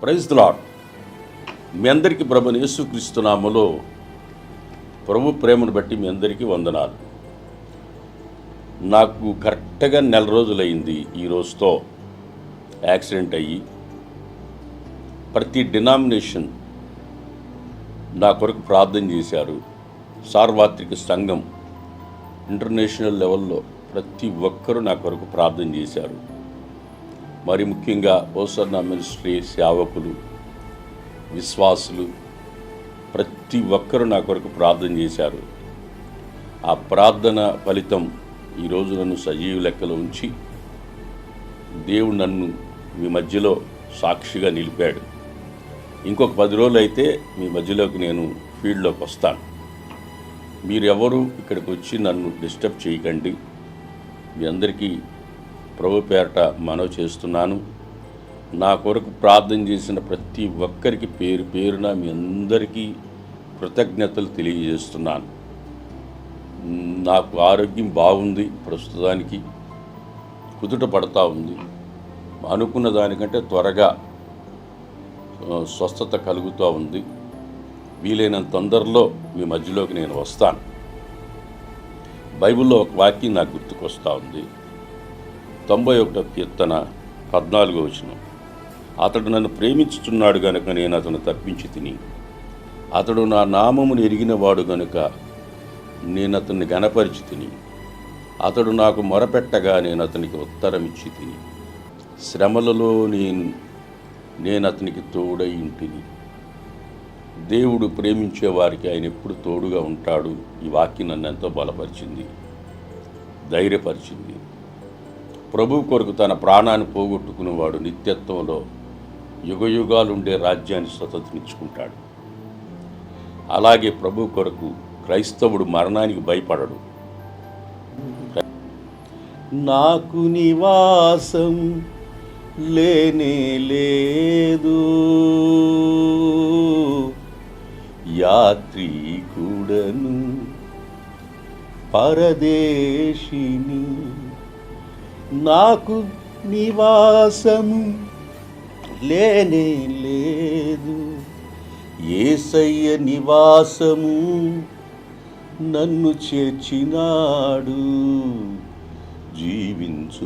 Praise the lord. మీ అందరికీ ప్రభుని యేసుక్రీస్తు నామములో ప్రభు ప్రేమను బట్టి మీ అందరికీ వందనాలు. నాకు కరెక్ట్గా 1 రోజులైంది ఈ రోజుతో యాక్సిడెంట్ అయ్యి. ప్రతి డినామినేషన్ నా కొరకు ప్రార్థన చేశారు. సార్వత్రిక సంఘం ఇంటర్నేషనల్ లెవెల్లో ప్రతి ఒక్కరూ నా కొరకు ప్రార్థన చేశారు. మరి ముఖ్యంగా ఓసన్న మినిస్ట్రీ సేవకులు, విశ్వాసులు ప్రతి ఒక్కరూ నా కొరకు ప్రార్థన చేశారు. ఆ ప్రార్థన ఫలితం ఈరోజు నన్ను సజీవ లెక్కలో ఉంచి దేవుడు నన్ను మీ మధ్యలో సాక్షిగా నిలిపాడు. ఇంకొక 10 రోజులు అయితే మీ మధ్యలోకి నేను ఫీల్డ్లోకి వస్తాను. మీరెవరు ఇక్కడికి వచ్చి నన్ను డిస్టర్బ్ చేయకండి. మీ అందరికీ ప్రభు పేరట మనవి చేస్తున్నాను. నా కొరకు ప్రార్థన చేసిన ప్రతి ఒక్కరికి పేరు పేరున మీ అందరికీ కృతజ్ఞతలు తెలియజేస్తున్నాను. నాకు ఆరోగ్యం బాగుంది, ప్రస్తుతానికి కుదుట పడతా ఉంది. అనుకున్న దానికంటే త్వరగా స్వస్థత కలుగుతూ ఉంది. వీలైనంత తొందరలో మీ మధ్యలోకి నేను వస్తాను. బైబిల్లో ఒక వాక్యం నాకు గుర్తుకొస్తూ ఉంది. 91వ కీర్తన 14వ వచనం. అతడు నన్ను ప్రేమించుచున్నాడు గనుక నేను అతను తప్పించి తిని, అతడు నా నామమును ఎరిగినవాడు గనుక నేను అతన్ని గణపరిచి తిని, అతడు నాకు మొరపెట్టగా నేను అతనికి ఉత్తరం ఇచ్చి తిని, శ్రమలలో నేను అతనికి తోడై ఇంటిని. దేవుడు ప్రేమించే వారికి ఆయన ఎప్పుడు తోడుగా ఉంటాడు. ఈ వాక్యం నన్ను ఎంతో బలపరిచింది, ధైర్యపరిచింది. ప్రభు కొరకు తన ప్రాణాన్ని పోగొట్టుకునేవాడు నిత్యత్వంలో యుగయుగాలుండే రాజ్యాన్ని స్వతంత్రించుకుంటాడు. అలాగే ప్రభు కొరకు క్రైస్తవుడు మరణానికి భయపడడు. నాకు నివాసం లేనే లేదు, యాత్రికుడను పరదేశిని, నాకు నివాసము లేనే లేదు, యేసయ్య నివాసము నన్ను చేర్చినాడు. జీవించు